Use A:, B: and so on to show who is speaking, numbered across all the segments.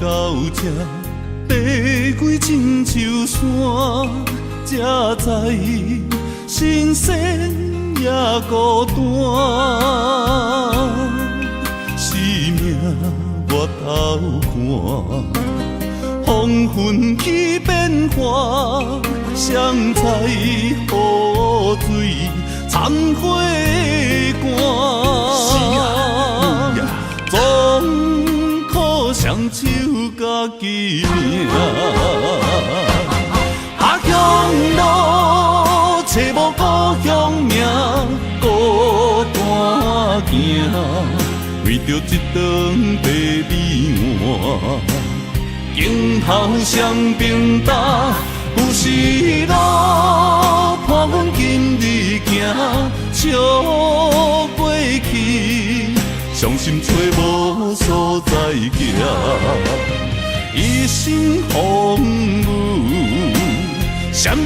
A: 到这，爬几深秋山，才知新鲜也孤单。生命我头看，黄昏起变化，谁知雨水残花干。总靠双手家己命。下乡路，找无故乡名，孤单行，为着一顿白米碗。镜头双边搭，有时路伴阮今日行，笑过去，伤心找无所在行。一生风雨，什么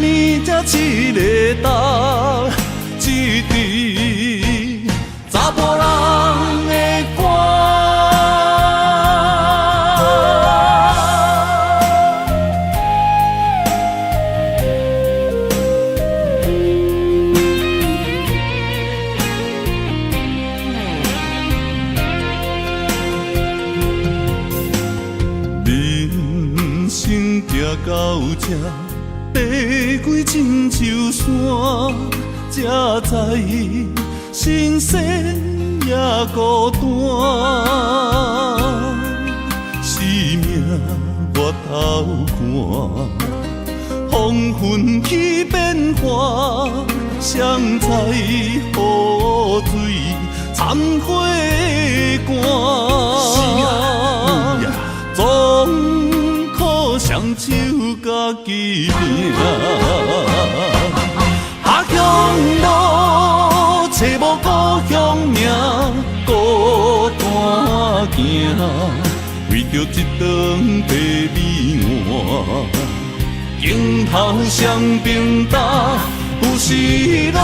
A: 才一个答？一支查甫人的歌。到这，爬几深秋山，才知新鲜也孤单。生命我头看，黄昏起变化，谁知雨水残花干。总双手家己命，下乡路找无故乡名，孤单行，为着一顿白米碗。镜头双边搭，有时路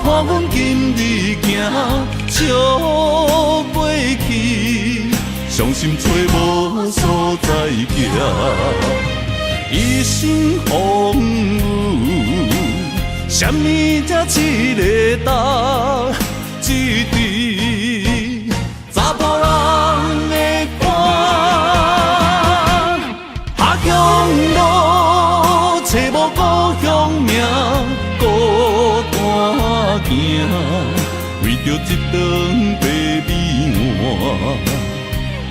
A: 伴阮今日行，笑过去。伤心找无所在行，一生风雨，什么才一个答？一支查甫人的歌。下乡路，找无故乡名，孤单行，为着一顿白米碗。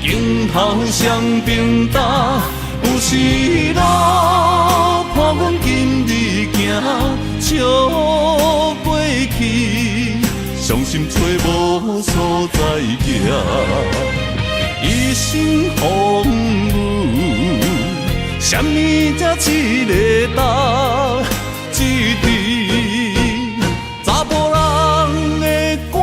A: 镜头双边搭，有时路伴阮今日行，笑过去，伤心找无所在行。一生风雨，什么才一个答？一支查甫人的歌。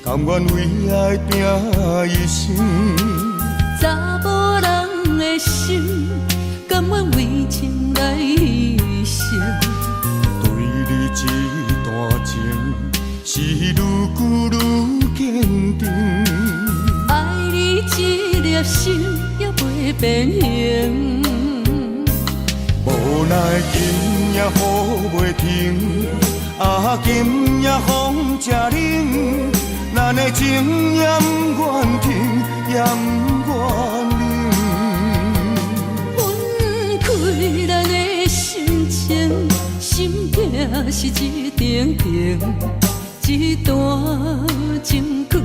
A: 甘愿为爱拼一生，
B: 查某人的心，甘愿为情来牺牲。
A: 对你这段情，是愈久愈坚定。
B: 爱你一粒心也袂变形，
A: 无奈今夜雨袂停，今夜风正冷。咱的情也不愿停，也不愿冷。
B: 分开咱的心，是一定定，一段情放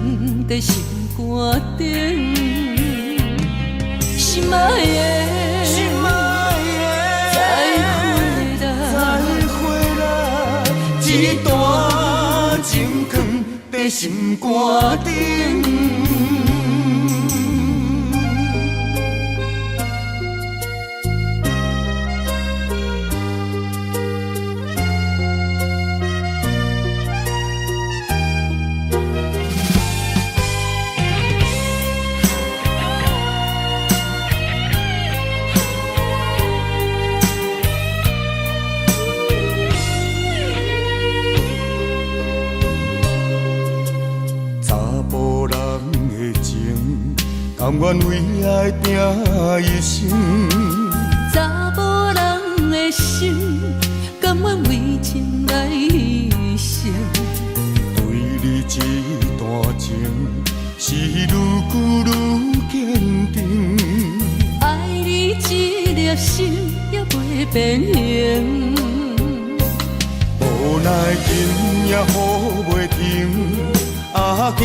B: 在心肝顶。心爱的，
A: 心爱的，
B: 再会啦，
A: 一段情放在心肝顶。甘愿为爱拼一生，
B: 查某人的心，甘愿为情来牺牲。
A: 对你这段情，是愈久愈坚定。
B: 爱你一粒心也袂变形，
A: 无奈今夜雨袂停，啊今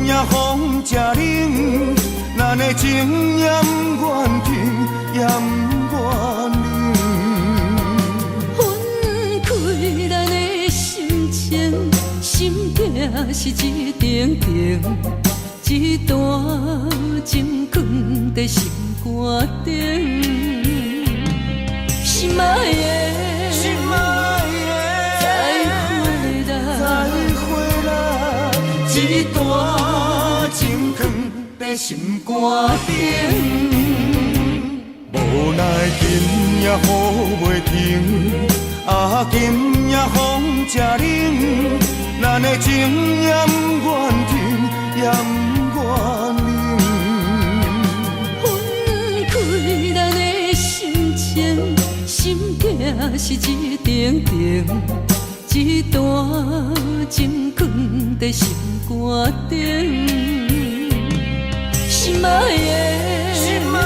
A: 夜风正冷。咱的情也不愿停，也不愿
B: 分开咱的心情，心痛是一定定，一段情放在心肝顶。心爱的，
A: 心爱的，再会啦，一段情放在心肝顶。无奈今夜雨袂停，啊今夜风正冷，咱的情也不愿停，也不愿
B: 分开咱的心情，心痛是一定定，一段情放在心肝顶。心爱的，
A: 心爱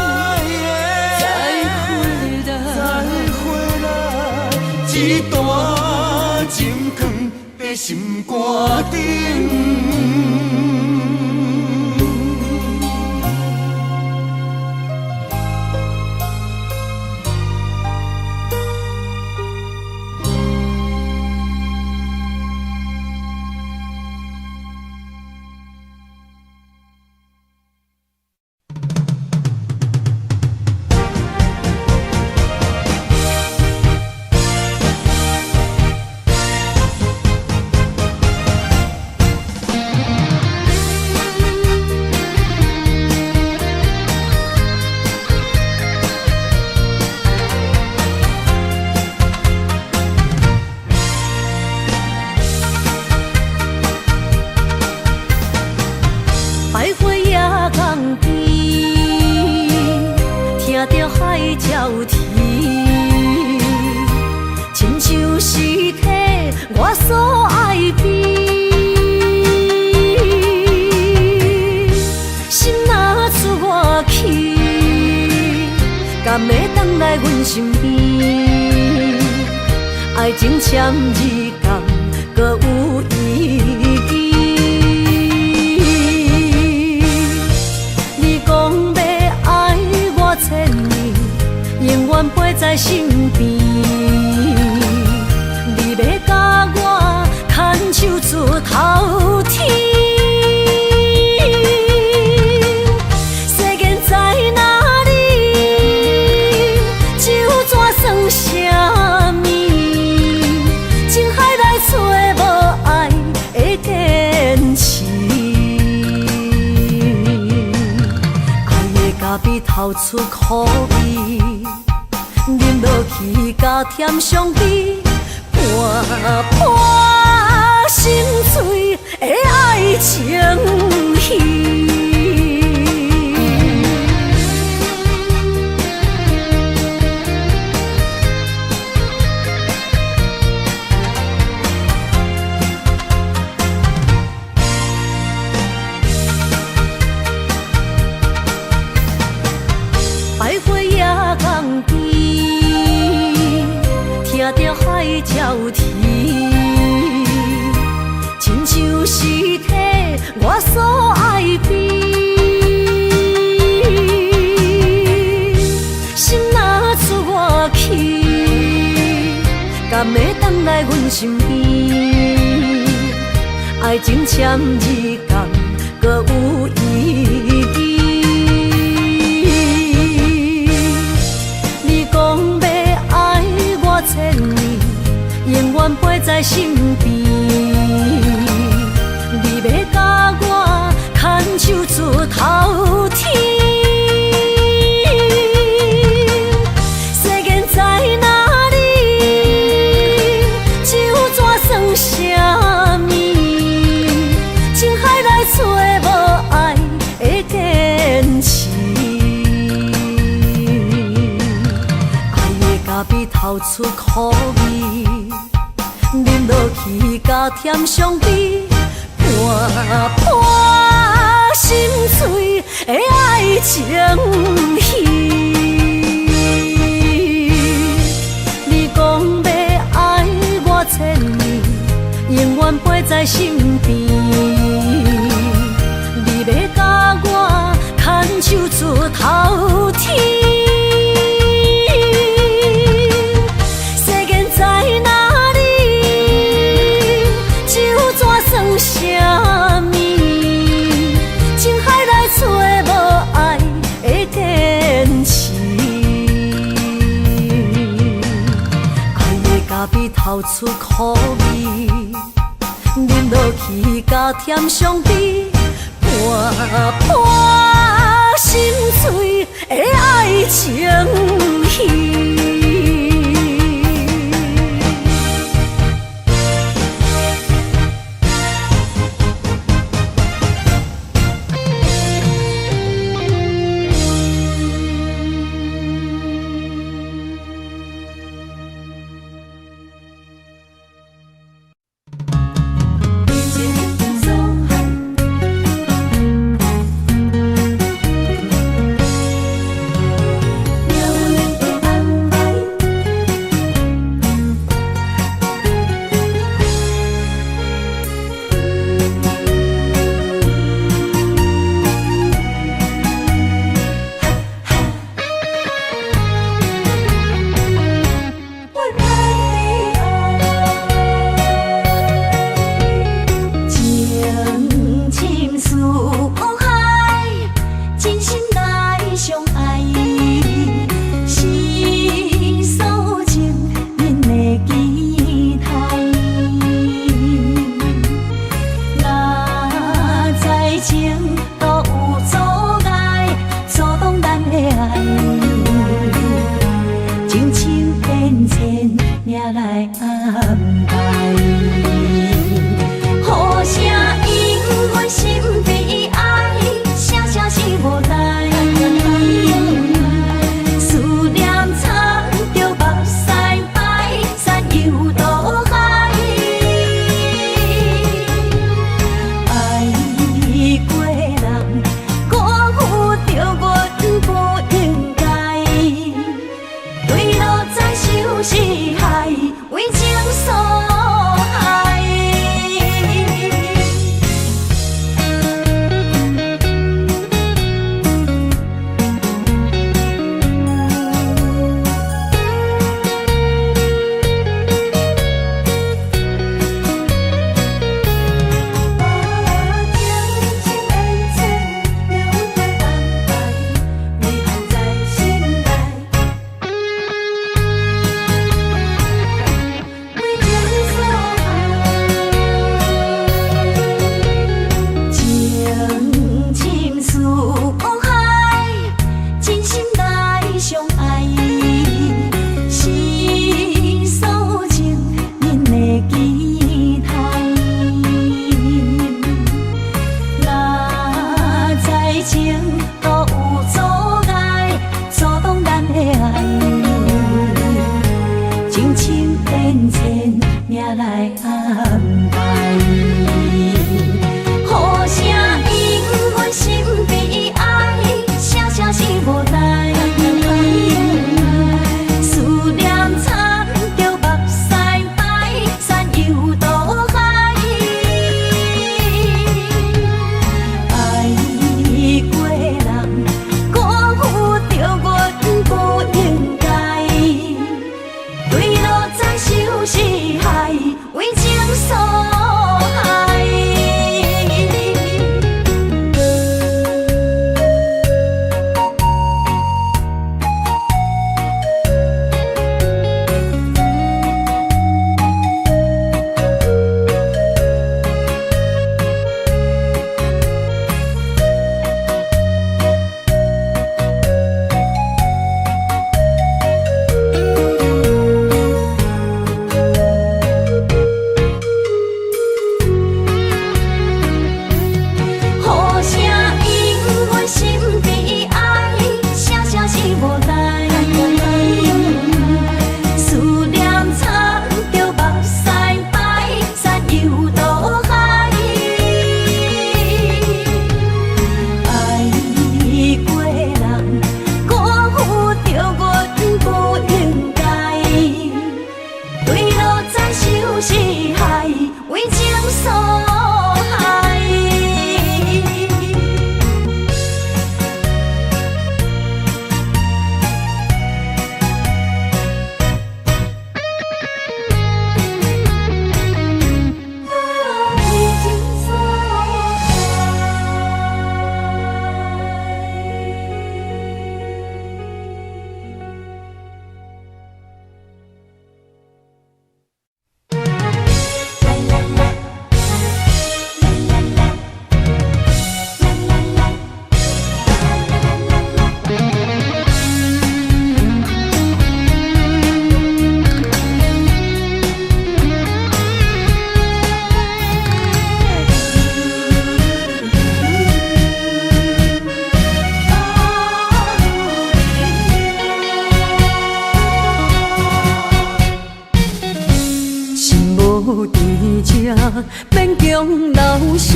A: 的，再会啦，一段情放在心肝顶。
B: 爱情签字间，搁有意义。你讲要爱我千年，永远陪在身边。你要甲我牵手出头天。 比透出苦味，饮落去加添伤悲，伴伴心碎的爱情戏。 百花夜港边，听着海鸟啼。我所爱的。心若出我去，敢会等来阮身边？爱情签字间，搁有意义。你讲要爱我千年，永远陪在身边。你要甲我牵手出头天。世间在哪里？就怎算啥物？情海来找无爱的坚持。爱的咖啡透出苦味，饮落去甲甜相比，伴伴心碎的爱情戏。你讲要爱我千年，永远陪在身边。你要甲我牵手出头天。世间在哪里？就怎算啥物？情海来找无爱的坚持。爱的咖啡透出苦味，饮落去甲甜相比，伴伴心碎的爱情戏。免强留声。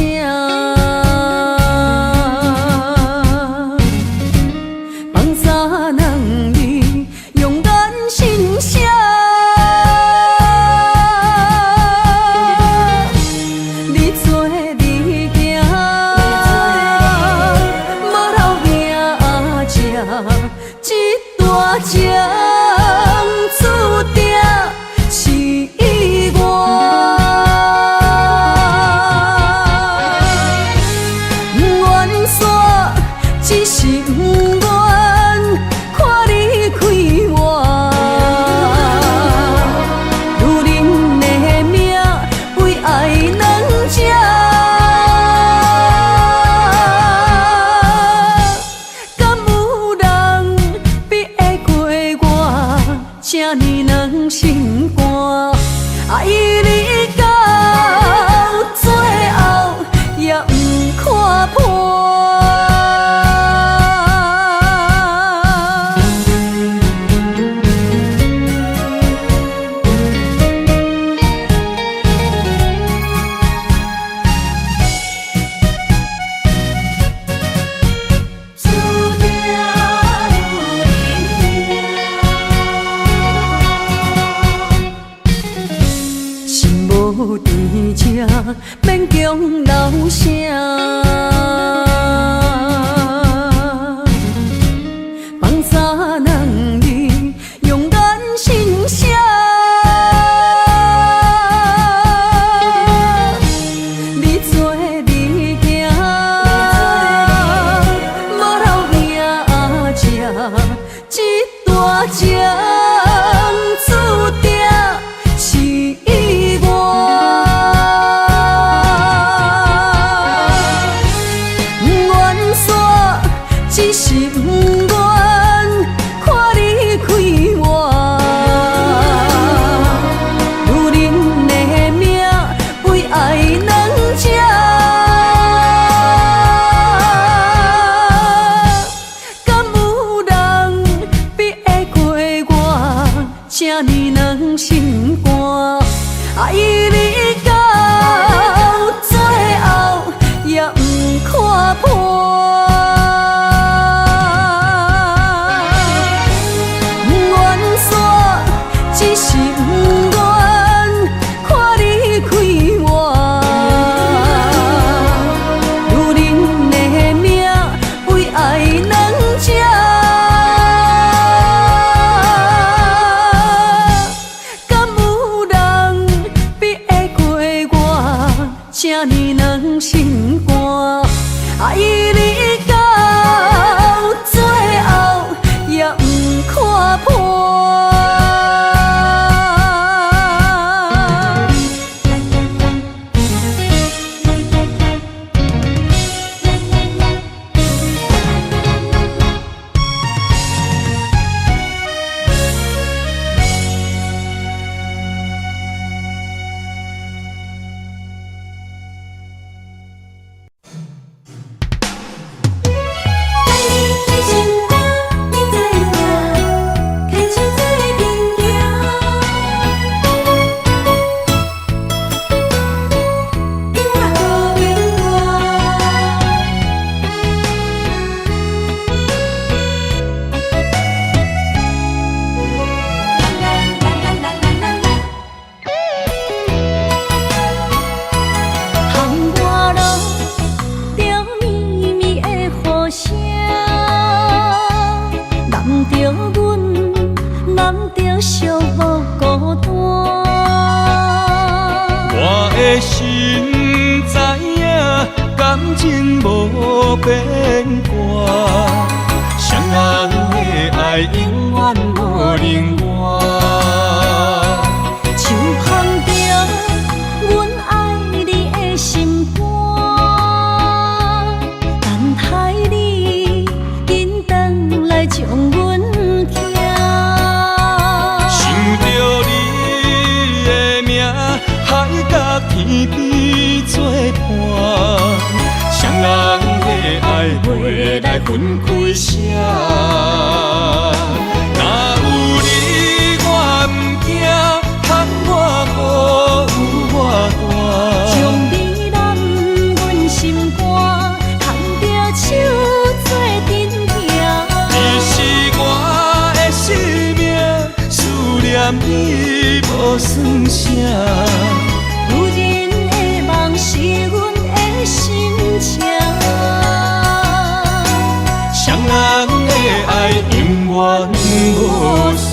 B: 放洒人儿勇敢心声，你做你行，无留命吃，这大情注定是我。愿煞只是不愿看你开我，如恁的命为爱软食，敢有人比会过我这呢软心肝？爱你到最后也不看破。心无甜吃，免强留声。放洒人儿勇敢心声，你做你行，无留命吃，这大情注定是我。愿煞只是不愿看你开我，如恁的命为爱软食，敢有人比会过我这呢软心肝？爱你到最后也不看破。愿煞只是不愿看你开我，如恁的命为爱软食，敢有人比会过我这呢软心肝？爱你到最后也不看破。
A: 的心知影，感情无变卦，双人的爱永远无另外。
B: 像放着阮爱你的心肝，等待你紧回来将阮听。
A: 想着你的名，海甲天边作伴，双人的爱袂来分开舍。若有你，我毋惊，窗我雨有我大。念你无算啥。
B: 女人的梦是阮的心情，
A: 双人的爱永远无散。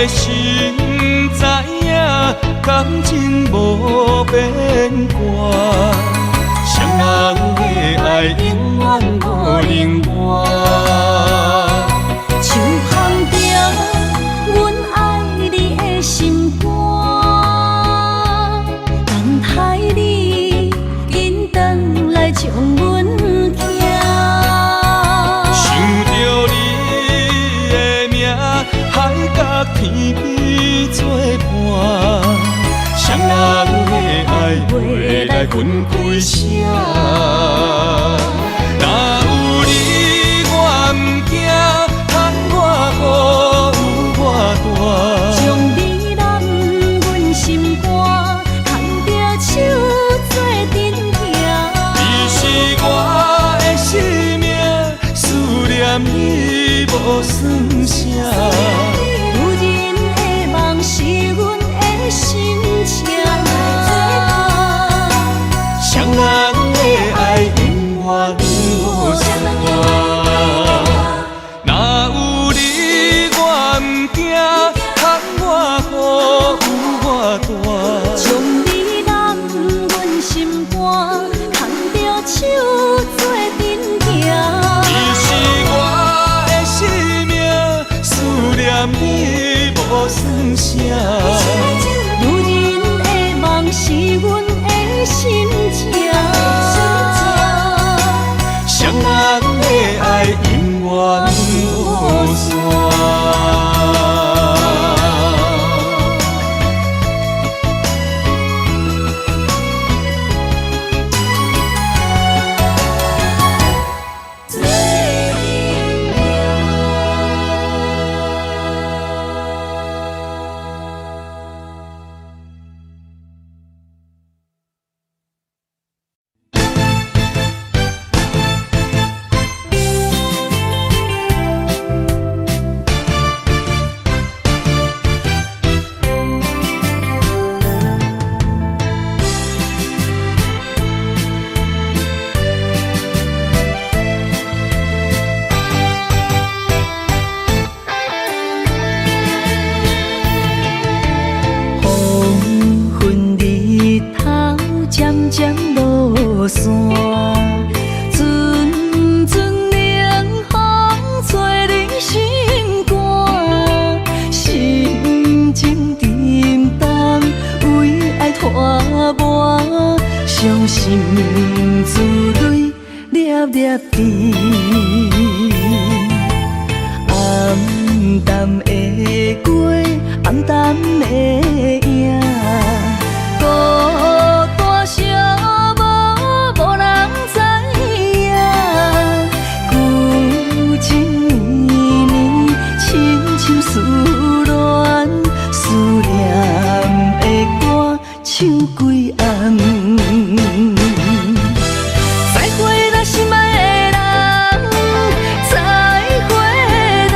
A: 心知影，感情无变卦，双人的爱永远无冷漠。
B: 像放着阮爱你的心肝，等待你紧转来将阮寄。
A: 想着你的名，海角天边作伴，双人的爱袂来分开啥。若有你我毋惊，叹我孤有我大。
B: 将你揽阮心肝，牵着手做阵行。
A: 你是我的生命，思念你无算啥。是阮的心情，双人的爱永远无散。若有你我毋惊，叹我孤有我大。
B: 将你揽阮心肝，牵着手做阵行。
A: 你是我的生命，思念你无算啥。
B: 女人的梦是阮的心情，
A: 双人的爱永远无散。
B: 伤心珠泪粒粒滴，暗淡的月，暗淡的影，孤单寂寞，无人知影。旧情绵绵，亲像思恋，思念的歌唱几暗。再会啦，心爱的人，再会啦，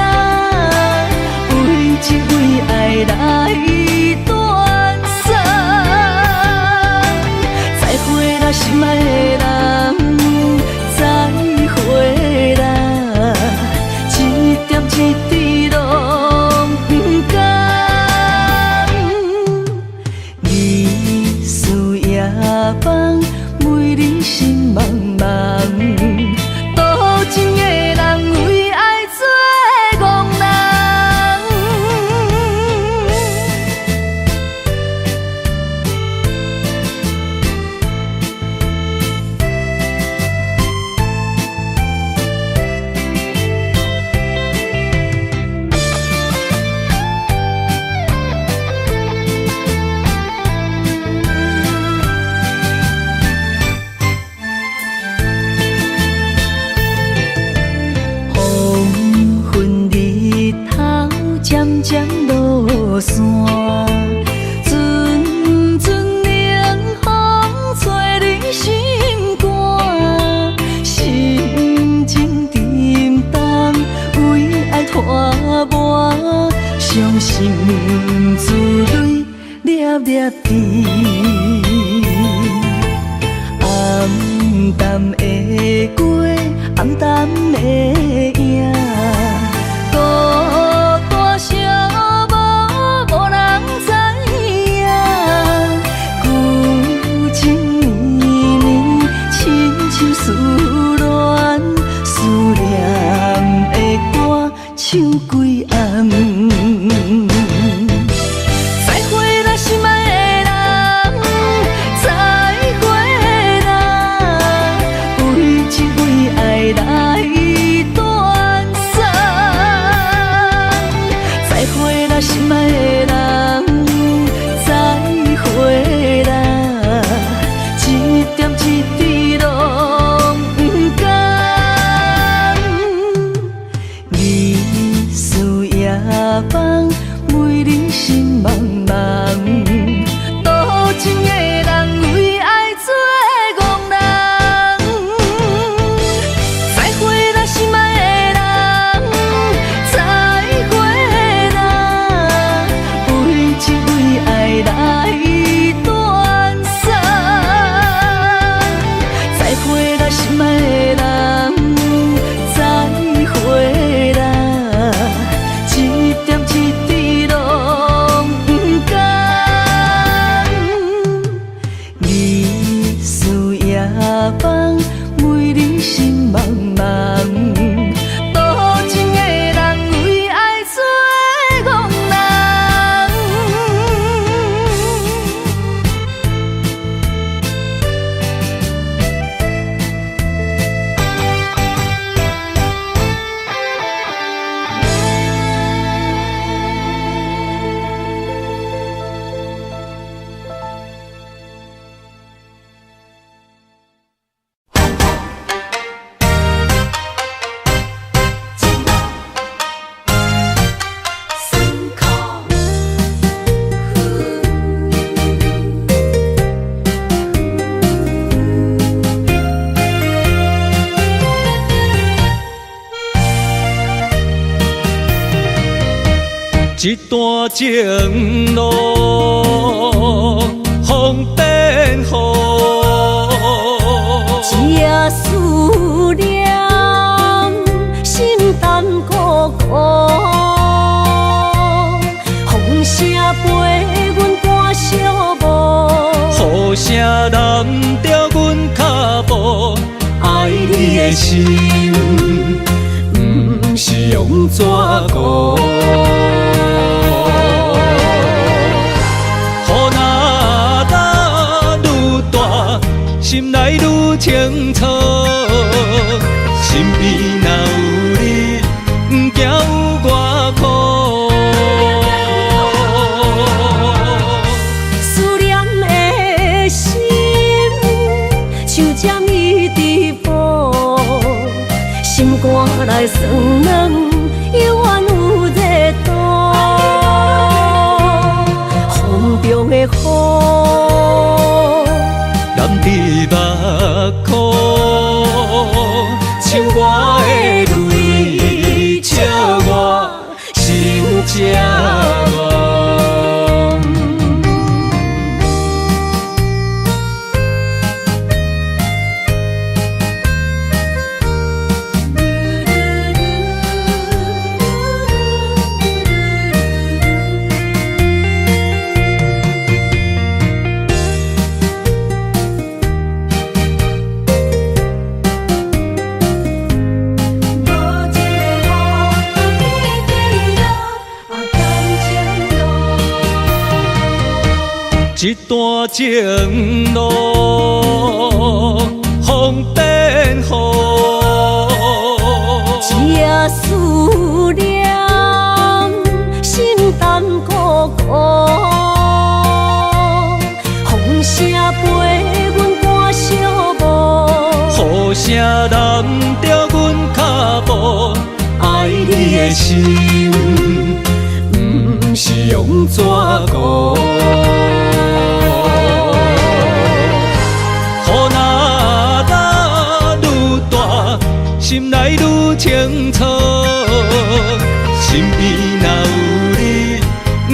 B: 为情为爱来断送。再会啦，心爱的人，再会啦，一点一滴拢不甘。你思珠泪粒粒滴，暗淡的过，暗淡的影，孤单寂寞，无人知影。旧情绵绵，亲像思恋，思念的歌唱几暗。再会啦，心爱的人，再会啦，为情为爱来断送。再会啦，心爱的人，再会啦，一点一滴拢不甘。日思夜梦，为你心茫茫。多情的人为爱做憨人。再会啦，心爱的人，再会啦，为情为爱来断送。再会啦，心爱的人，再会啦，一点一滴拢不甘。日思夜梦，为你心茫茫。多情的人为爱做憨人。
A: 一段情路风变雨，
B: 这思念心淡苦苦，风声陪阮赶小步，
A: 雨声淋着阮脚步，爱你的心不是用纸糊。心内愈清楚，身边若有你，不惊有我苦。
B: 思念的心像针伊直补，心肝内酸软，犹原有热度。风中的雨。
A: 染伫目眶，像我的泪，笑我心这乱。一段情路风变雨，
B: 这思念心淡苦苦，风声陪阮赶小步，
A: 雨声淋着阮脚步，爱你的心不是用纸糊。心内愈清楚，身边若有你，不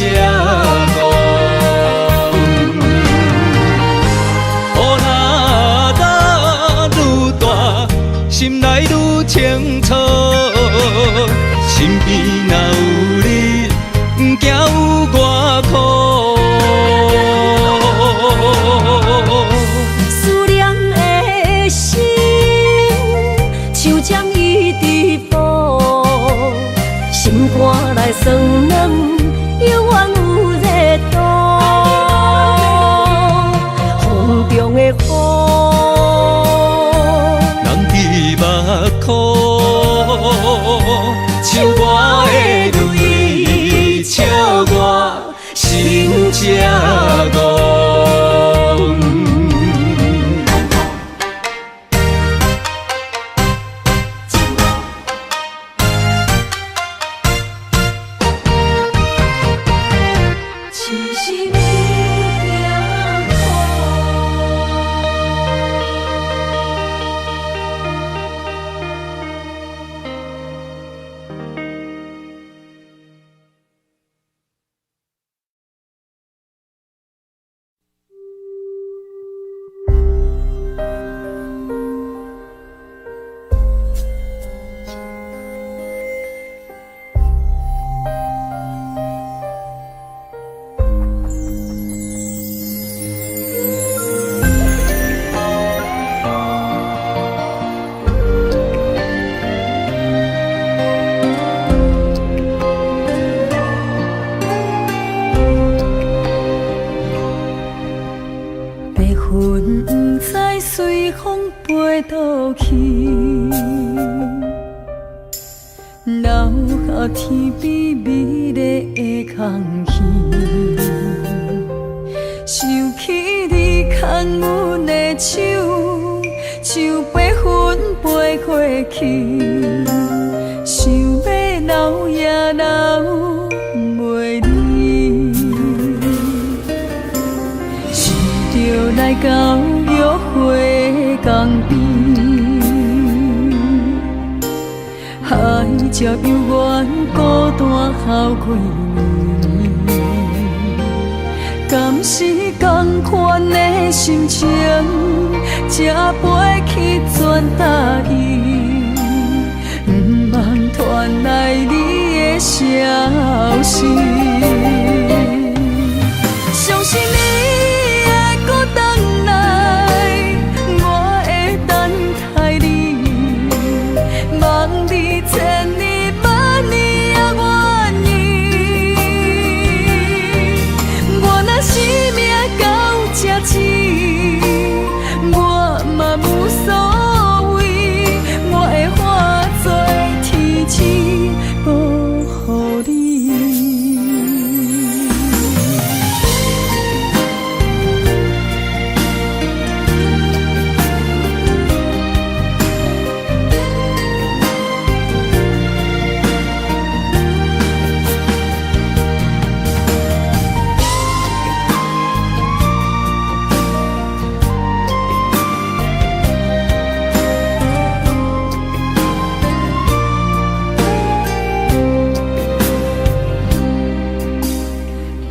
A: 讲。雨若干愈大，心内愈清楚。身边若有你，不惊有我苦。
B: 思念的心，像将伊直补，心肝内酸软，犹原有热度。风中的雨，
A: 人伫目眶，像我的泪笑我心这戆。
B: 只是你惊苦。白云不知随风飞倒去，留下天边美丽的空气。想起你牵阮的手，像白云飞过去，想要留也留袂离。是着来到约会江边，海才犹原孤单好几年。敢是同款的心情，才飞去全答应，不茫传来你的消息。相信你会搁回来，我会等待你，望你千年万年也愿意。我若生命到这止，我嘛无所谓，我会化作天使保护你。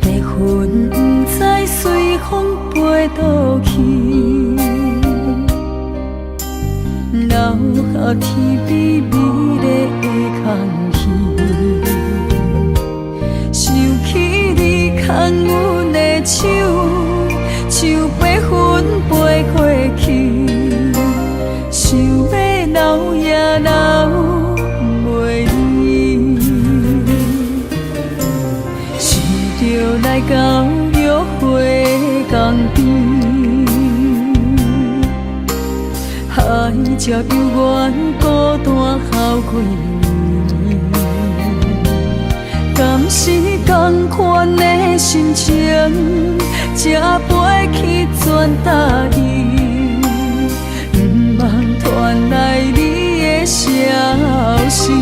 B: 白云不知随风飞倒去，留下天边美丽的空气。想起你牵阮的手，像白云飞过去，想要留也留袂离。是着来到约会江边，海才犹原孤单好几年。敢是同款的心情，才飞去全答应，不茫传来你的消息。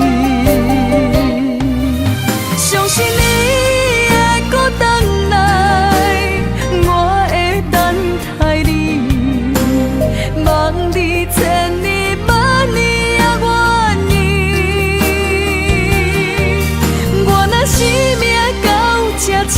B: 相信你会搁回来，我会等待你，望你千年万年也愿意。我若生命到这止，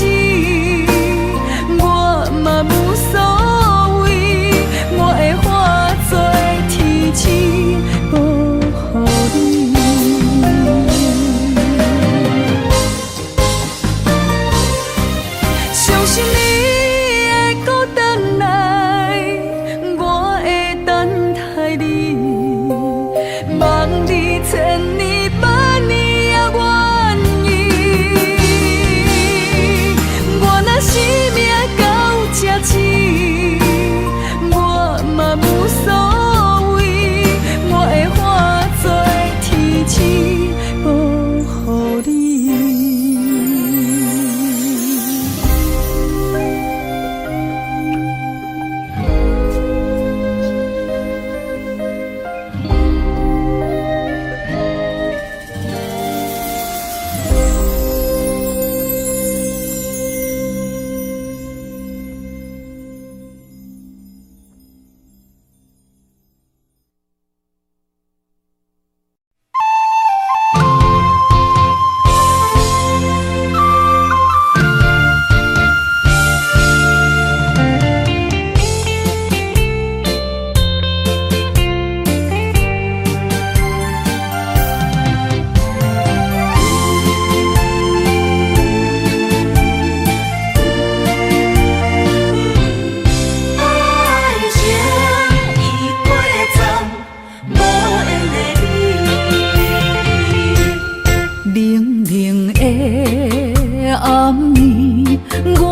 B: 暝，我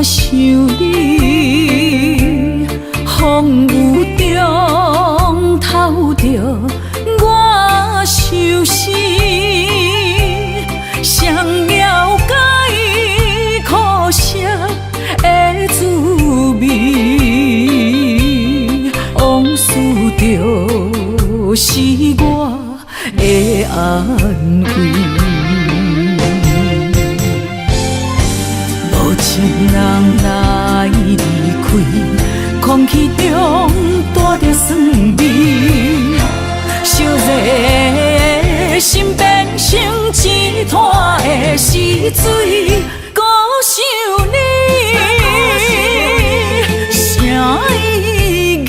B: 想你，风雨中透着我相思，谁了解苦涩的滋味？往事就是我的安慰。无情人来离开，空气中带着酸味，烧热的心变成一滩的死水。孤想你，啥意义？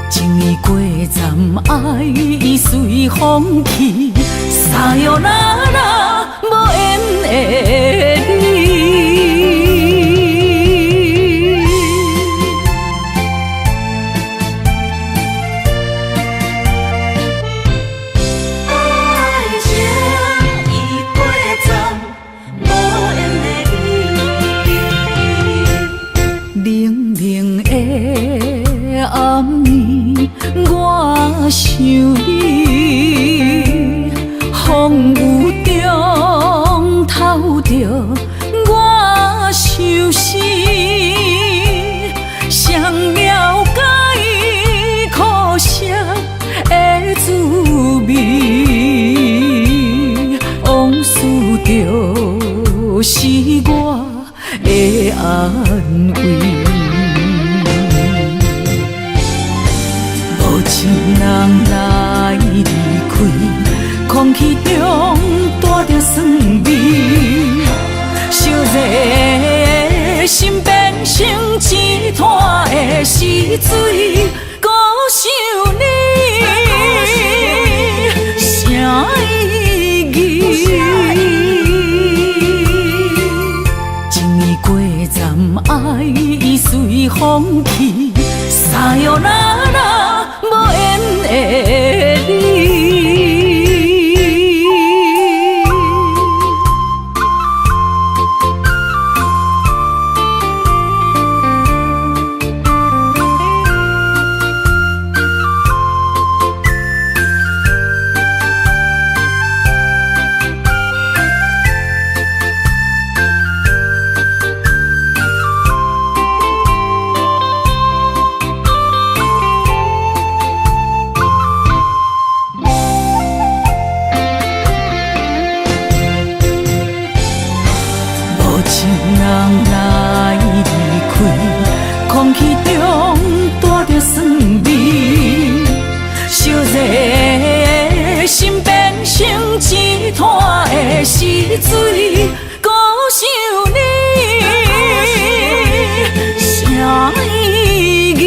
B: 情意过站，爱已随风去，撒哟那拉，无缘的你。想你，风雨中透着我相思，谁了解苦涩的滋味？往事就是我的安慰。情人来离开，空气中带着酸味，烧热的心变成一滩的死水。孤想你，啥意义？情意过站，爱已随风去，撒哟那拉，无缘的你。空气中带着酸味，烧热的心变成一滩的死水。孤想你，啥意义？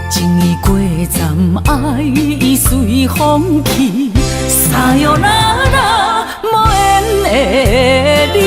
B: 情意过站，爱已随风去，撒哟那拉，无缘的你。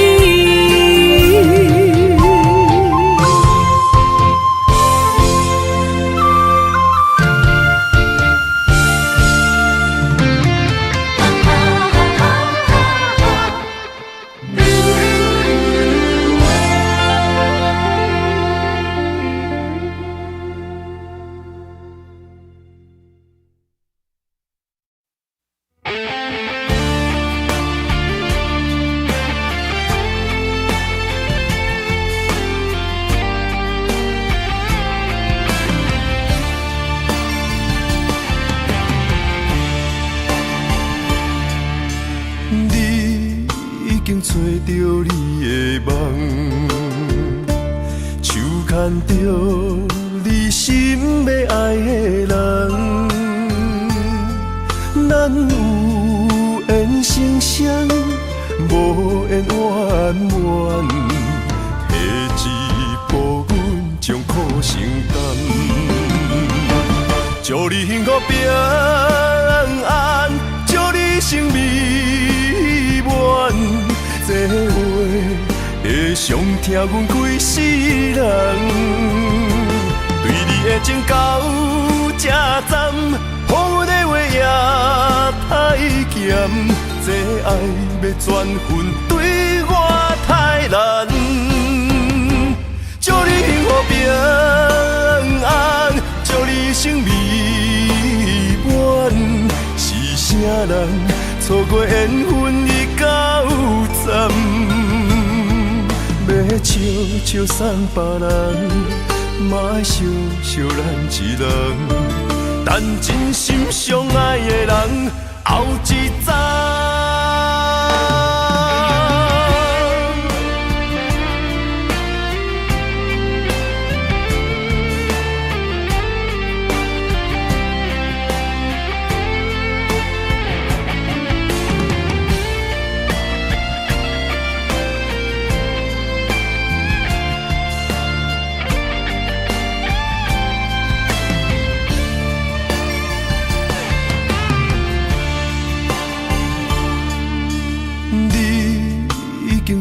C: 找着你的梦，手牵着你心要爱的人，咱有缘成双，无缘圆满，提一步阮将苦承担，祝你幸福平安，祝你生美满。这话会伤疼阮规世人，对你的情到这站，风雨的话也咸，这爱要转分对我太难。祝你幸福平安，祝你生美满。是啥人错过缘分已到站？要笑笑送别人，嘛爱笑笑咱一人。但真心相爱的人，后一站。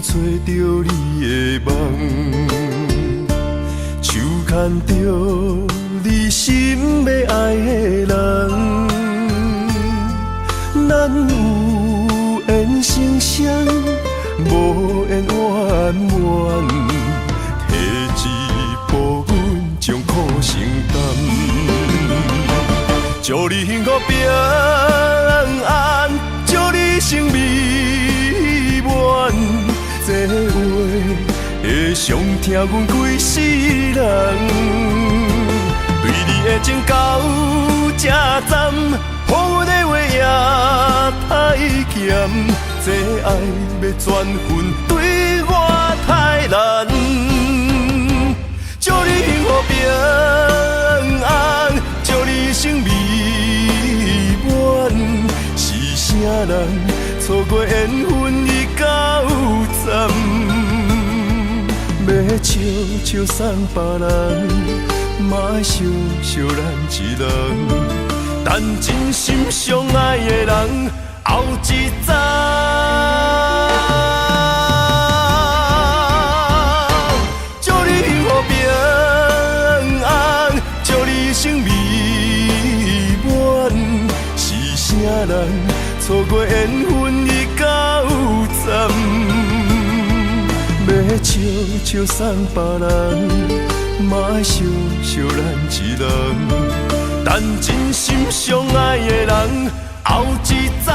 C: 找到你的梦，手牵着你心要爱的人，咱有缘成双，无缘圆满，提一步阮将苦承担。祝你幸福平安，祝你生美满。这话会伤疼阮规世人，对你的情到这站，予阮的话也太咸，这爱要转分对我太难。祝你幸福平安，祝你生美满。是啥人错过缘分已到站？要笑笑送别人，嘛爱笑笑咱一人。但真心相爱的人，后一站。祝你幸福平安，祝你生美满。是啥人错过缘分已到站？要笑笑送别人，嘛爱笑笑咱一人。但真心相爱的人，后一站。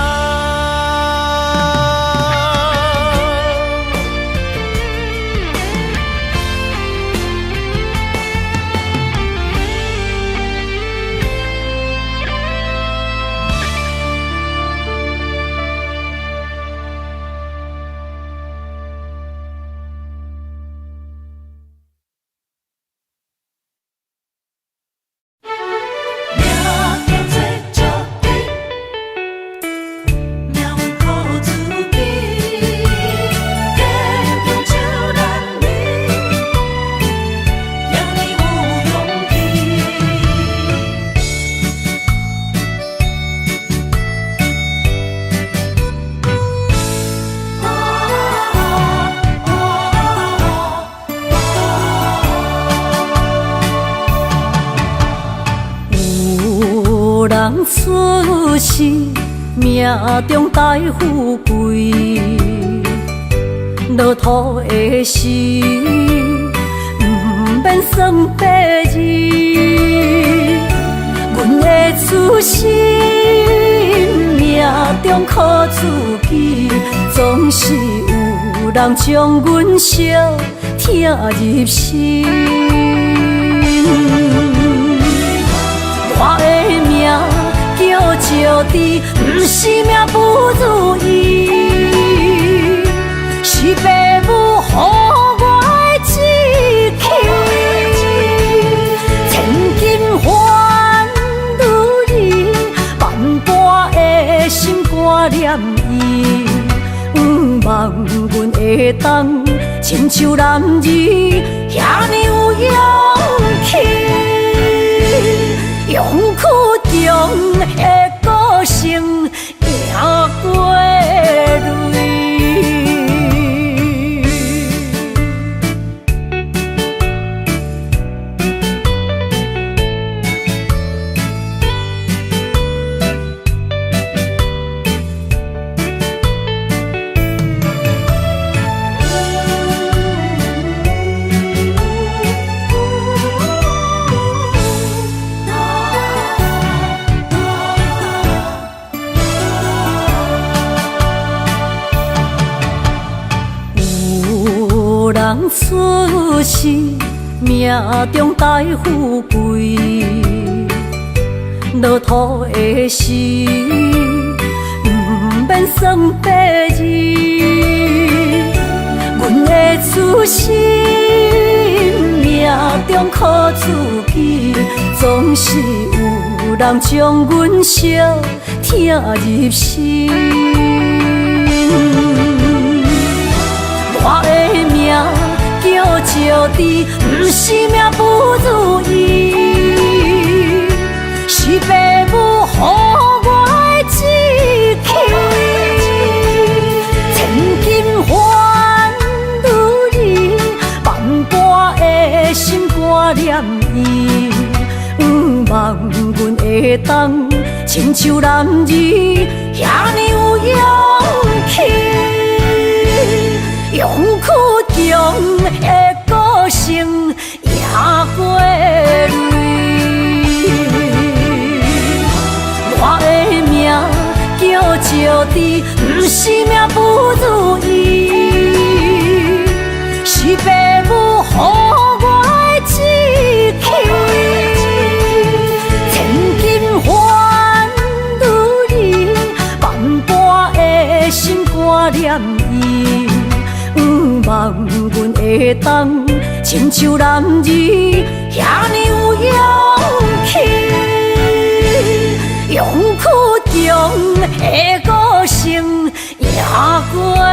B: 出世命中带富贵，落土的时，不免算白字。阮的出身命中靠自己，总是有人将阮惜听入心。我的命叫石滴，不是命不如意，是父母予我的志气。千金换如意，万般的心肝念伊，望阮会当亲像男儿遐尼有勇气。勇苦中的个性赢过泪。人出世，命中带富贵，落土的时，不免算白字。阮的出身，命中靠自己，总是有人将阮惜听入心。我的命叫石地，不是命不如意，是父母予我的志气。千金换如意，万般的心肝念伊，望阮会当亲像男儿遐尼有勇气。勇屈强的个性赢过泪，我的命叫石地，不是命不如意，是父母予我的志气。千金换如意，万般的心肝念伊。望阮会当亲像男儿遐尼有勇气，勇屈强的个性赢过泪。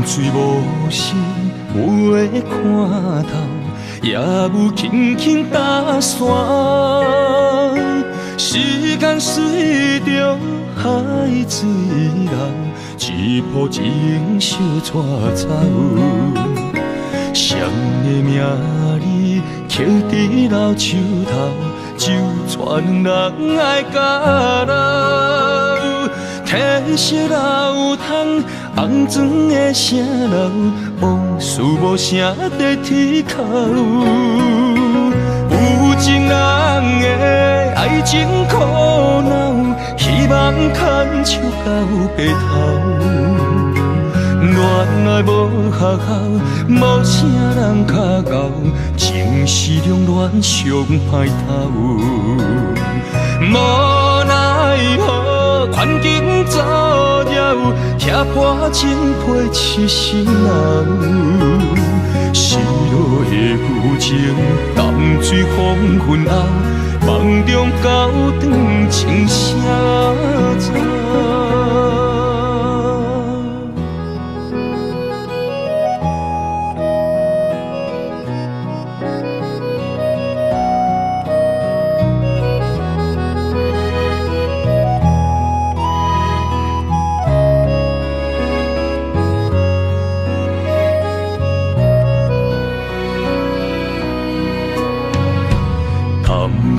C: 水无心袂看透，也有轻轻打散。时间随着海水流，一步情相带走。谁的名字刻在老树头，就全人爱甲老。褪色老窗，红砖的城楼，往事无声在天口。有情人的爱情苦恼，希望牵手到白头。恋爱无学校，无啥人较敖，情是中恋上歹头。无奈何，环境造谣，遐破情配痴心人。失落的旧情，淡水风云后，梦中高长情啥走？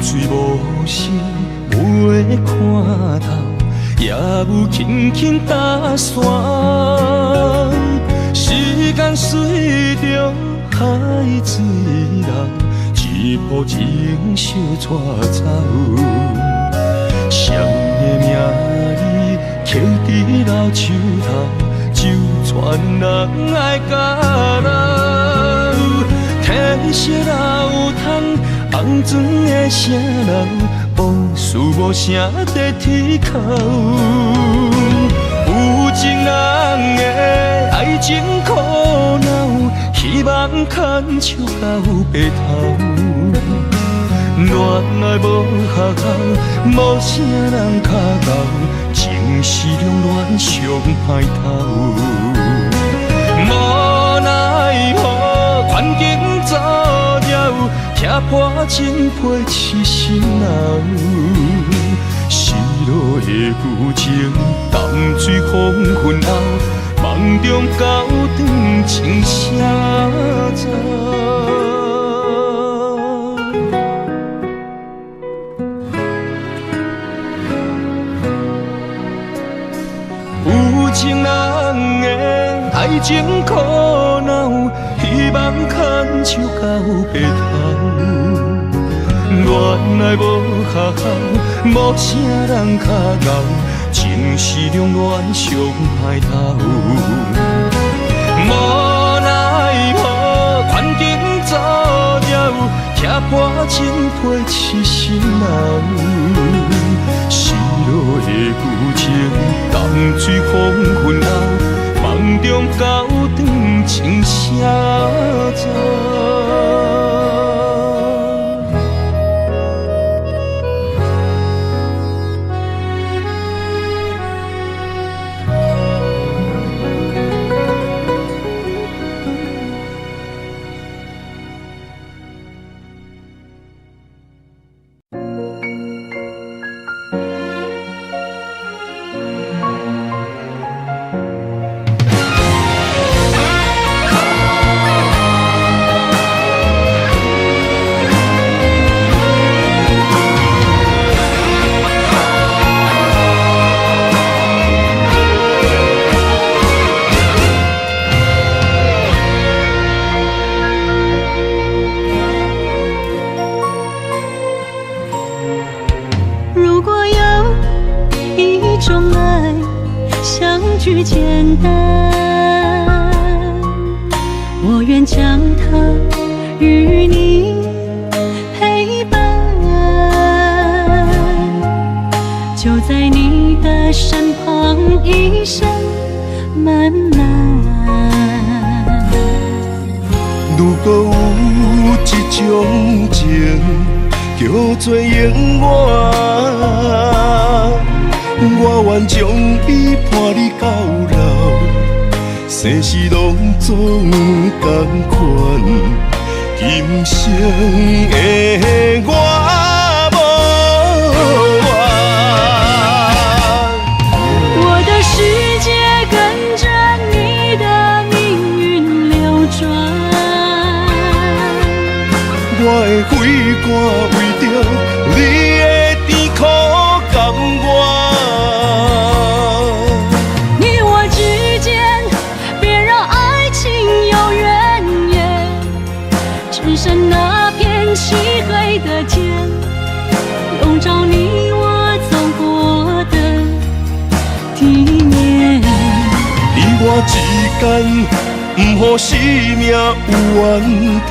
C: 水无心袂看透，也有轻轻打散。时间随着海水流，一步情相带走。谁的名字刻在老树头，就全人爱甲老。褪色老窗，红砖的城楼，往事无声在天口。有情人的爱情苦恼，希望牵手到白头。恋爱无学校，无啥人脚咬，情是两恋上歹头。无奈何环境造谣，踢破真配痴心人。失落的旧情，淡水风云后，梦中高长情写照。有情人的爱情苦恼，希望牵手到白头。恋爱无学校，无啥人脚咬，情是两恋上歹头。无奈何环境造谣，踢破真配痴心人。失落的旧情，淡水风云后，梦中高长情写照。
B: 句简单，我愿将它与你陪伴，就在你的身旁，一生漫漫。
C: 如果有一种情叫做永远，我愿将伊伴你到老，生死拢总同款。今生的我无怨，
B: 我的世界跟着你的命运流转，
C: 我的血汗为着你的甜苦甘愿。只剩那片漆黑的天，笼罩你我走过的地面。你我之间，不予生命有怨叹，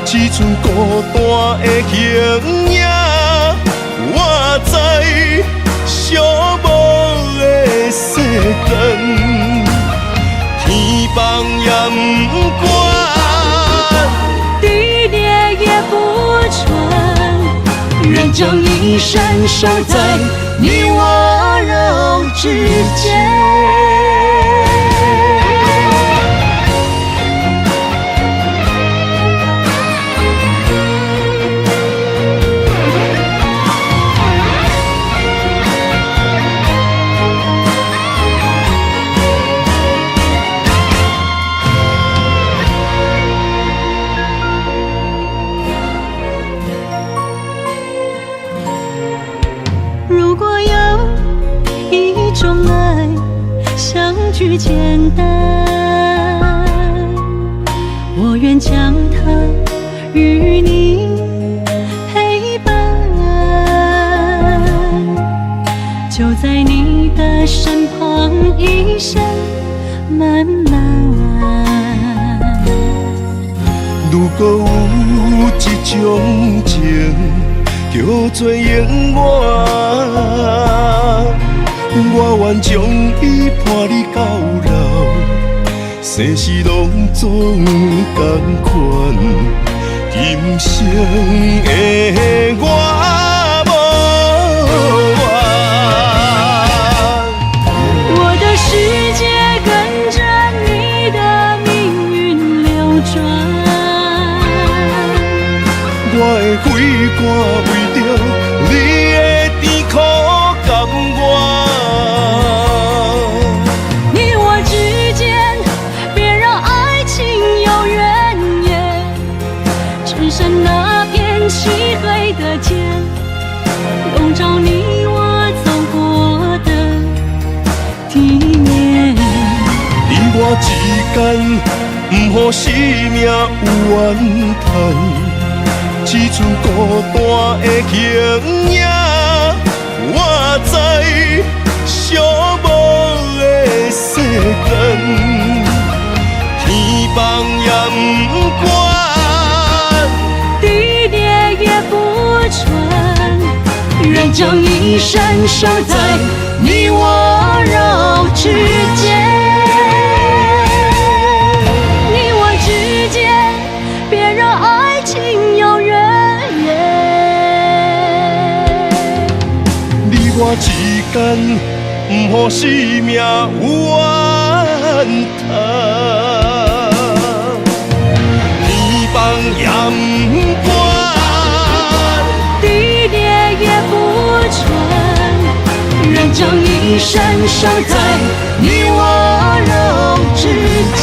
C: 只剩孤单的形影。我知寂寞的世间，天放也不管。
B: 愿将一生守在你我肉之间。如果有一种爱，相聚简单，我愿将它与你陪伴，就在你的身旁，一生漫漫。
C: 如果有一种情叫做永远，我愿将伊伴你到老，生死拢总同款。今今生的我无怨。
B: 我的世界跟着你的命运流转。
C: 我的血汗为着你的甜苦甘愿。
B: 你我之间，别让爱情有怨言，只剩那片漆黑的天，笼罩你我走过的体面。
C: 你我之间，不予生命有怨叹。只剩孤单的形影，我知寂寞的世间，天崩也不管，
B: 地裂也不穿，愿将一生守在你我肉之间。你我之间，别让爱情有怨言。
C: 你我之间，不予生命有怨叹。天崩也不管，
B: 地裂也不穿，愿将一生守在你我肉之间。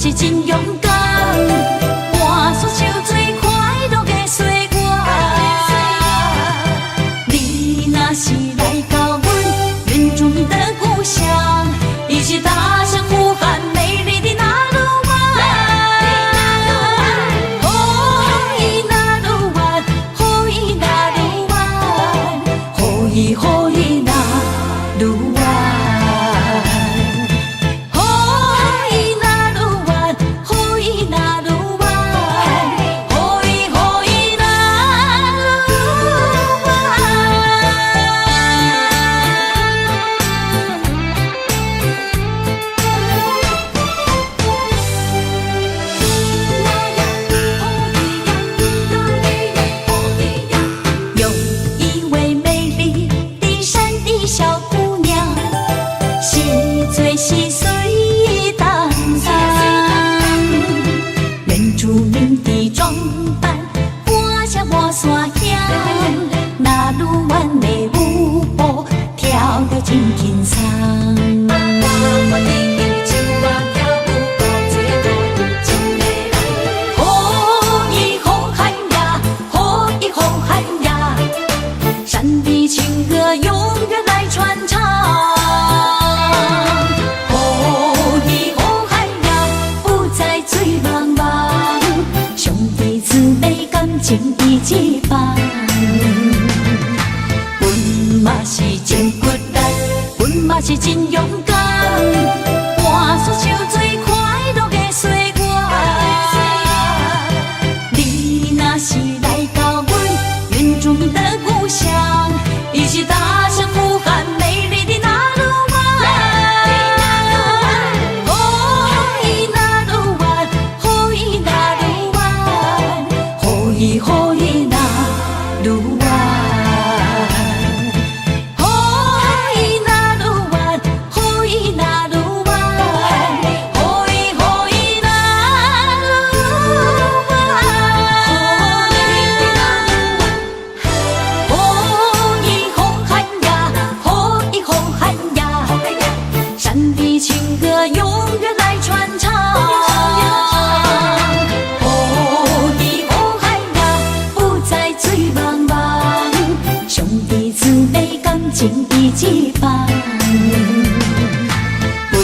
B: 是真勇敢，换出手最快乐的岁月。你若是来到阮原住民的故乡，一起踏上呼喊美丽的那鲁湾。哦，伊那鲁湾，哦，伊那鲁湾，哦，伊哦伊那鲁湾。嘛是真勇敢，换出手最快乐的岁月。你若是来到阮原住民的故乡，一起大声呼喊美丽的那鲁湾。哦，伊那鲁湾，哦，伊那鲁湾，哦，伊哦伊那鲁湾。情义一方，阮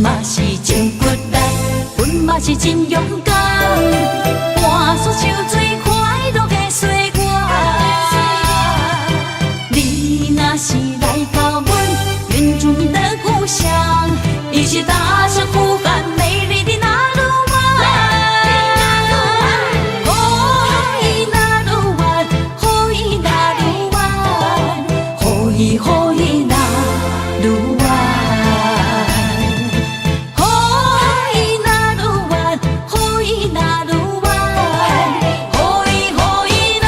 B: 嘛是真骨力，阮嘛是真勇敢，换出手最快乐的岁月。你若是来到阮原住民的故乡，一起大声呼喊美丽的那鲁湾。哦，伊那鲁湾，哦，伊那鲁湾，哦，伊哦伊那鲁湾，哦，伊那鲁湾，哦，伊那鲁湾，哦，伊哦伊那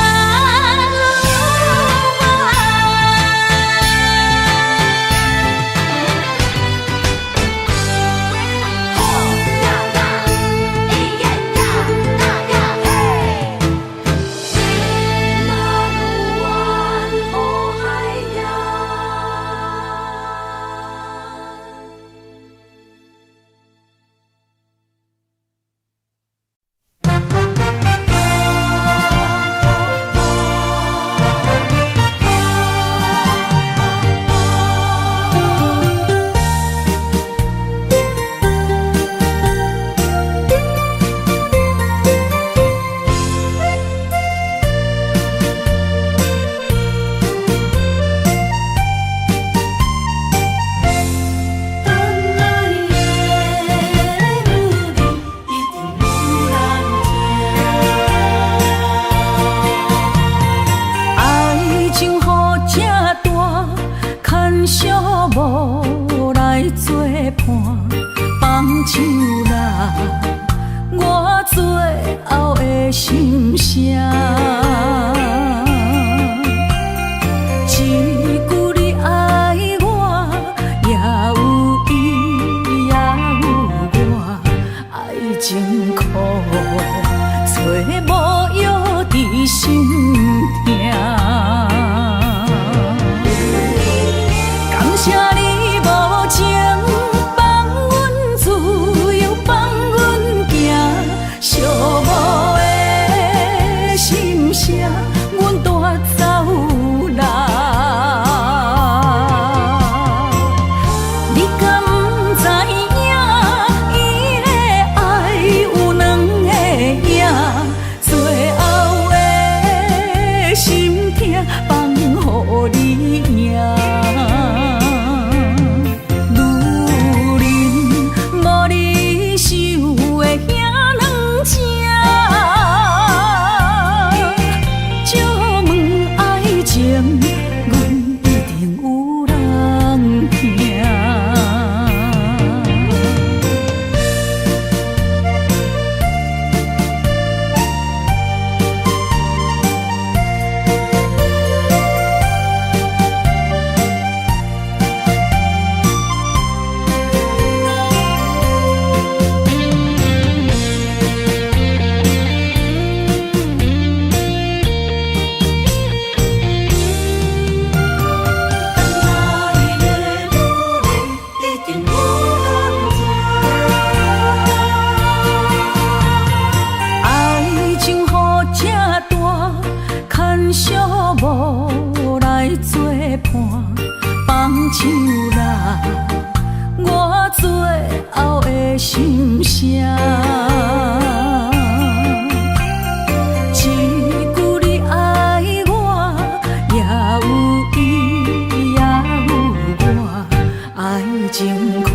B: 情苦，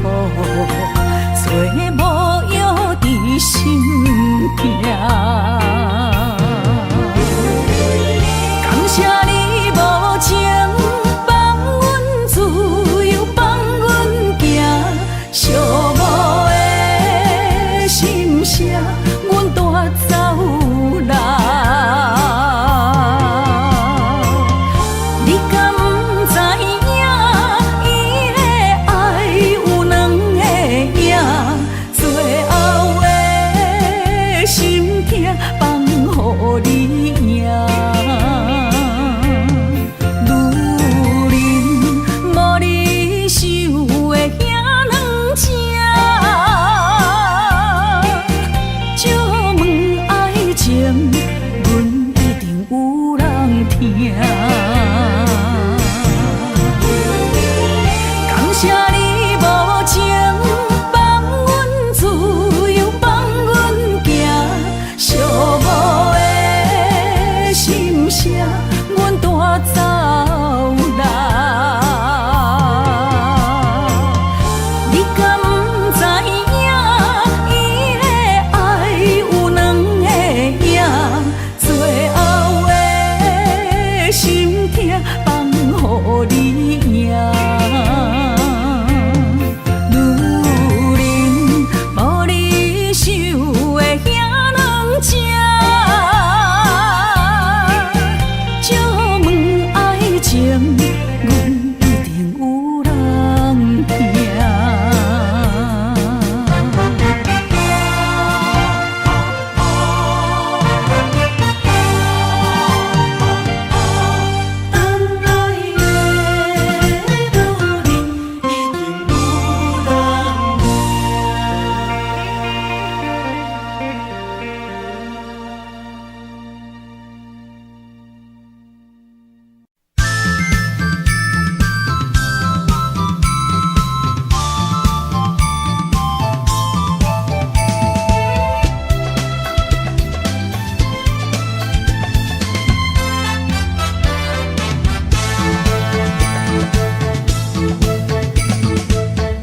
B: 找无药伫心痛。感谢你无情放阮自由，放阮行，寂寞的心声，阮带走啦。你敢不知影，伊的爱有两个影，最后的心痛放予你赢。女人无你受的遐两只，借问爱情，阮一定有人听。感谢你无情放阮自由，放阮行，寂寞的心声，阮带走啦。你敢不知影，伊的爱有两个影，最后的心痛放予你赢。女人无你受的遐两只，借问爱情，阮一定有人听。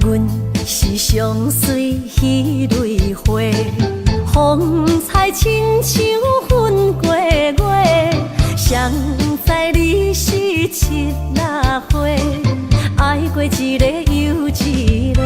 B: 阮是上水迄蕊花，风采亲像云过月，谁知你是七若花，爱过一个又一个。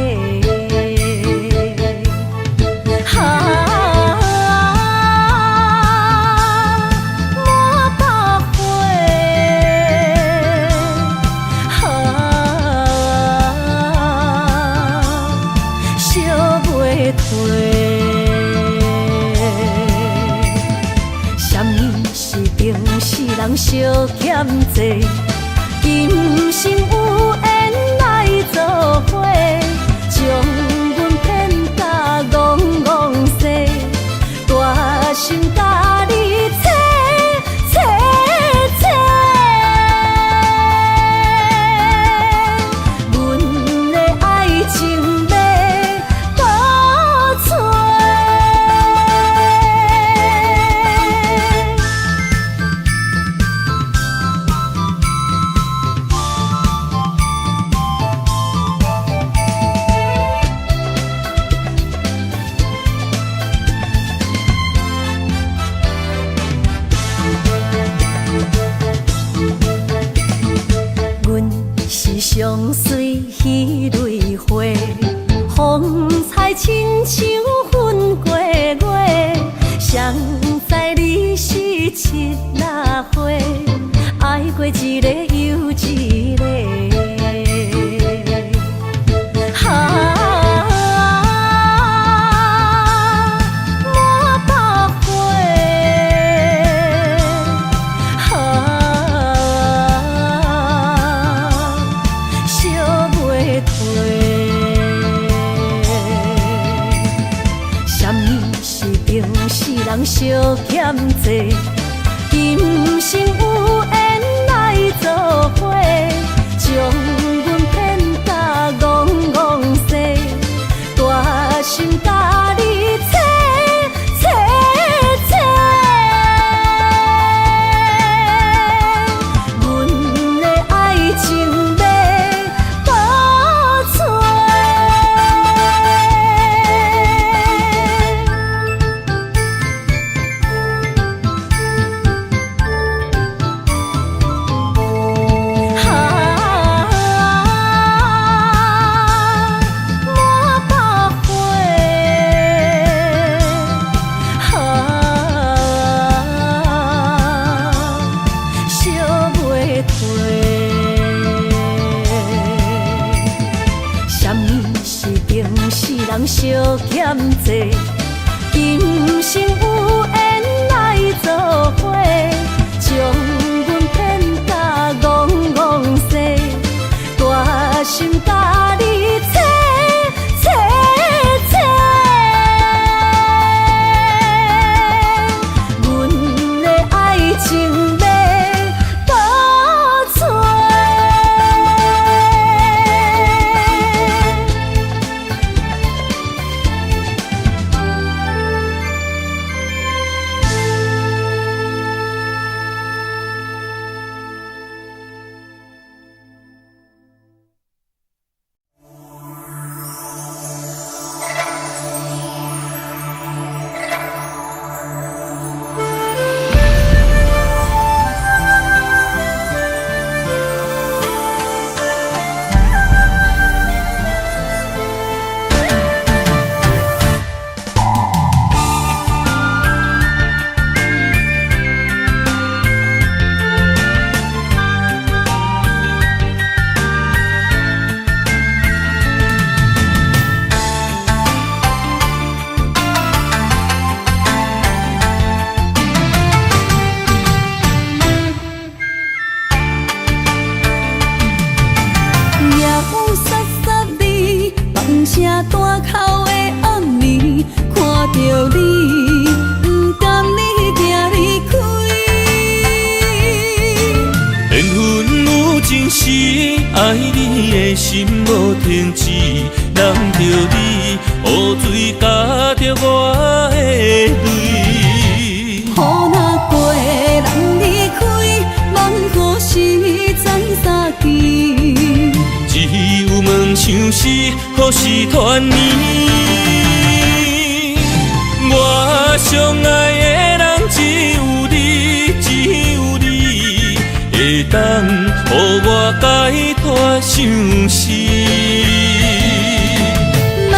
B: 人相欠债，今生有缘来作伙，将阮骗甲戆戆西，大心甲你切切切，阮的爱情要倒找。上水迄蕊花，风采亲像云过月，谁知你是七若花，爱过一个又一个。人相欠债，今生有缘来作伙，将阮骗甲戆戆西，大心甲你切切切，阮的爱情要倒找。是定世人相欠债，今生有缘来作伙，将阮骗甲戆戆西，大心甲你切切切，阮的爱情要倒找。声大口的暗暝，看着你，不甘你行离开。
A: 缘分有情时，爱你的心无停止，揽着你，雨水加着我的泪。
B: 雨若过，人离开，望雨时再相见。
A: 只有梦想是，可是团圆。我相爱的人只有你，只有你，会当予我解脱相思。
B: 人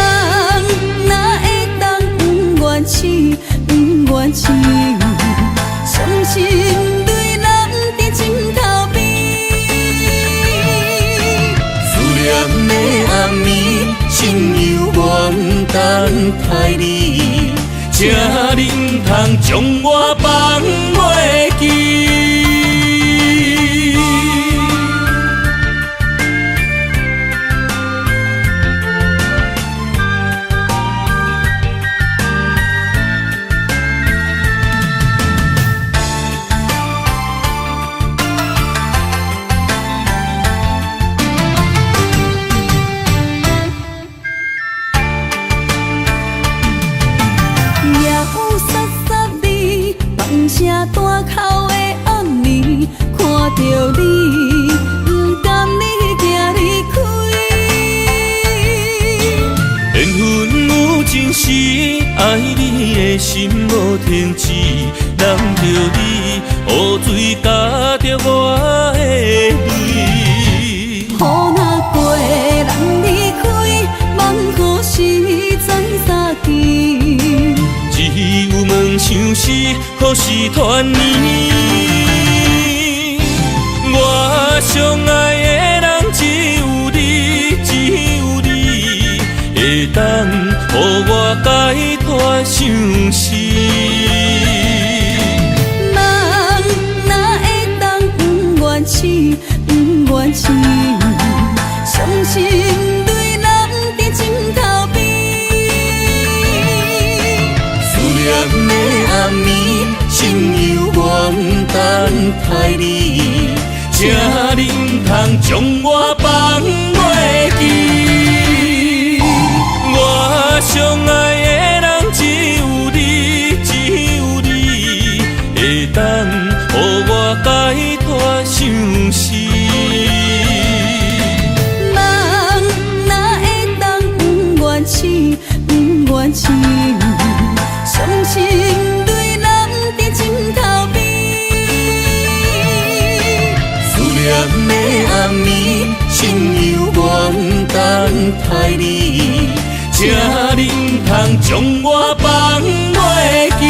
B: 哪会当不愿痴，不愿痴，伤心泪淋在枕头边。
A: 的暗暝，心犹原等待你，才能通将我放袂记。
B: 声大口的暗暝，看着你，不甘你行离开。
A: 缘分有情时，爱你的心无停止，揽着你，雨水加着我的泪。
B: 雨若过，人离开，望雨时再相见。
A: 只有梦想是，可是团圆。我相爱的人只有你，只有你，会当予我解脱相思。
B: 人哪会当不愿痴，不愿痴，伤心泪淋在枕头边。
A: 的暗暝，心犹原等待你，才能通将我放袂记。我相爱的人只有你，只有你，会当予我解脱相思。
B: 人哪会当不愿痴，不愿痴，伤心泪淋在枕头边。
A: 思念的暗暝，心犹原等待你，才能通将我放袂记。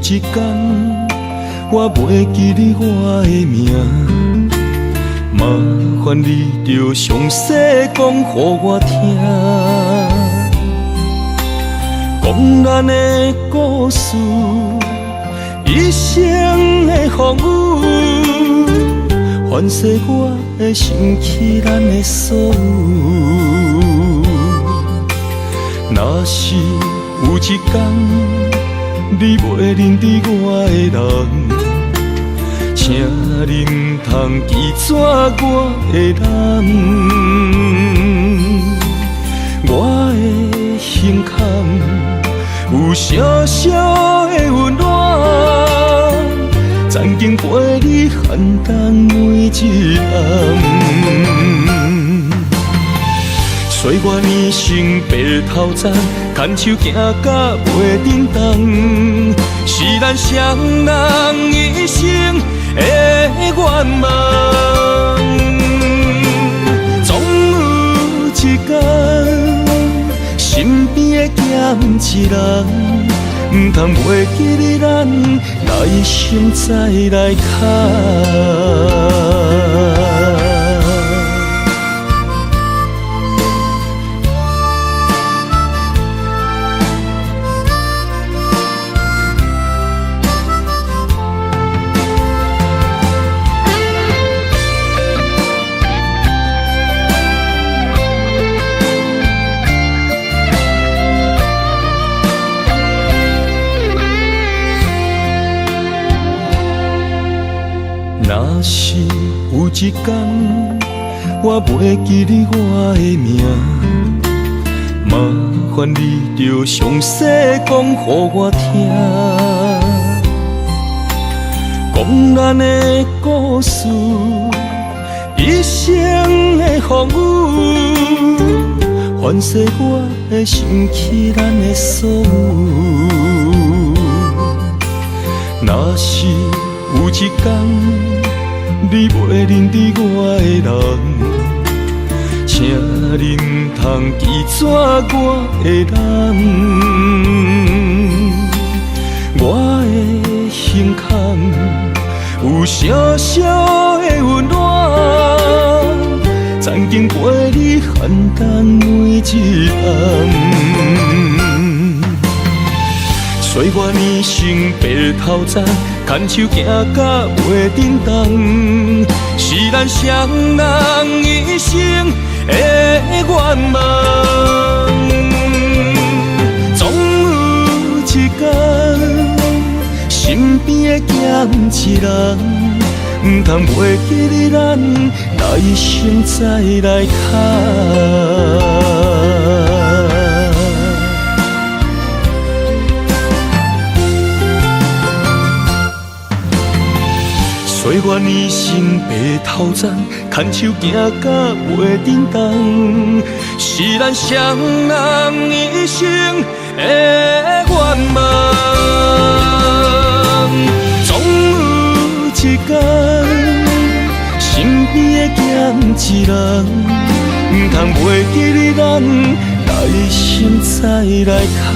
C: 一天，我袂记你我的名，麻烦你着详细讲予我听，讲咱的故事，一生的风雨，反噬我会想起咱的所有。若是有一天你袂认得我的人，请你唔通记住我的人。我的心坎有小小的温暖，曾经陪你寒冬每一暗。岁月年成白头鬃，牵手行到袂振动，是咱双人一生的愿望。总有一天，身边的欠一人，唔通袂记你咱，来生再来看。若是有一天，我袂记你我的名，麻烦你着详细讲予我听，讲咱的故事，一生的风雨，反噬我会想起咱的所有。若是有一天，你袂认得我的人，请你唔通记住我的人。我的心坎有小小的温暖，曾经陪你寒冬每一暗。岁月年成白头鬃，牵手行到袂振动，是咱双人一生的愿望。总有一天，身边的欠一人，唔通袂记你咱，来生再来看。岁月年成白头鬃，牵手行到袂振动，是咱双人一生的愿望。总有一天，身边的欠一人，唔通袂记你咱，来生再来看。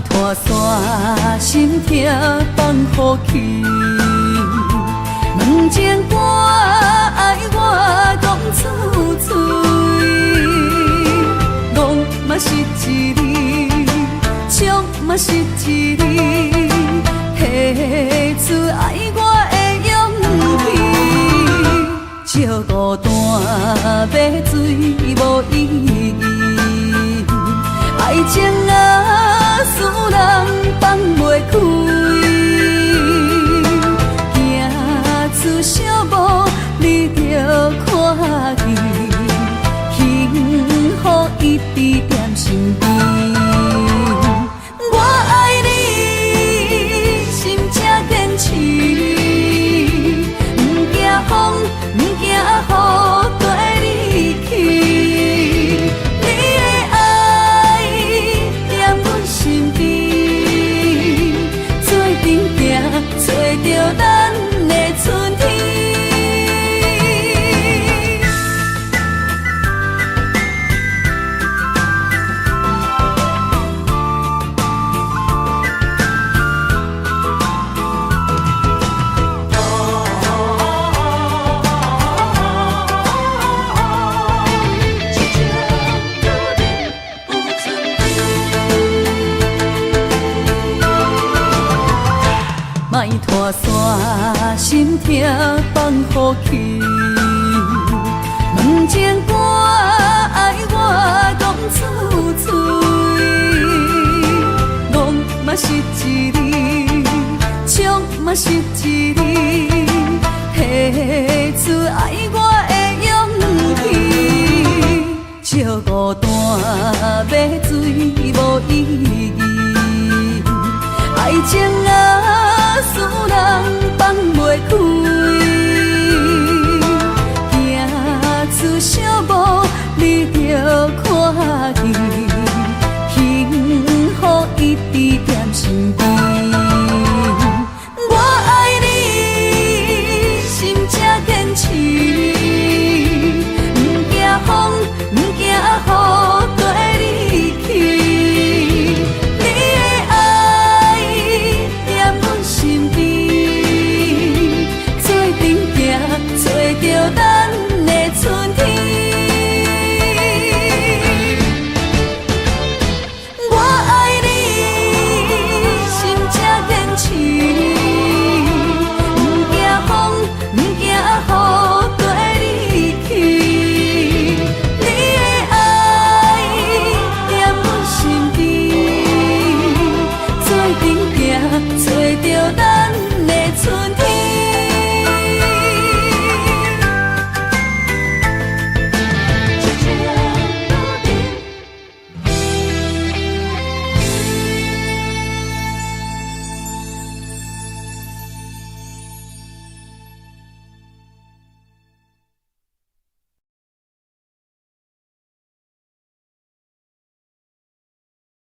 B: 拖山心痛放乎去，问情歌爱我讲出嘴，戆嘛是一字，唱嘛是一字。孤单要水无意义，爱情啊，使人放袂开，行出小步你着看见，幸福一直踮身边。我爱你，心正坚持，不惊风，不惊雨跟你去。你的爱踮阮身边，做阵行，找着咱的春天。莫拖山，心痛放予去。问情歌爱我讲出嘴，戆嘛是一字，唱嘛是一字，提出爱我的勇气。笑孤单要水无意义，爱情啊，使人放袂开，行出小步你着看见，幸福一直踮身边。我爱你，心正坚持，不惊风，不惊雨跟你去。你的爱踮阮身边，做阵行，找着咱的春天。我爱你，心正坚持，不惊风，不惊雨跟你去。你的爱踮阮身边，做阵行，找着咱的春天。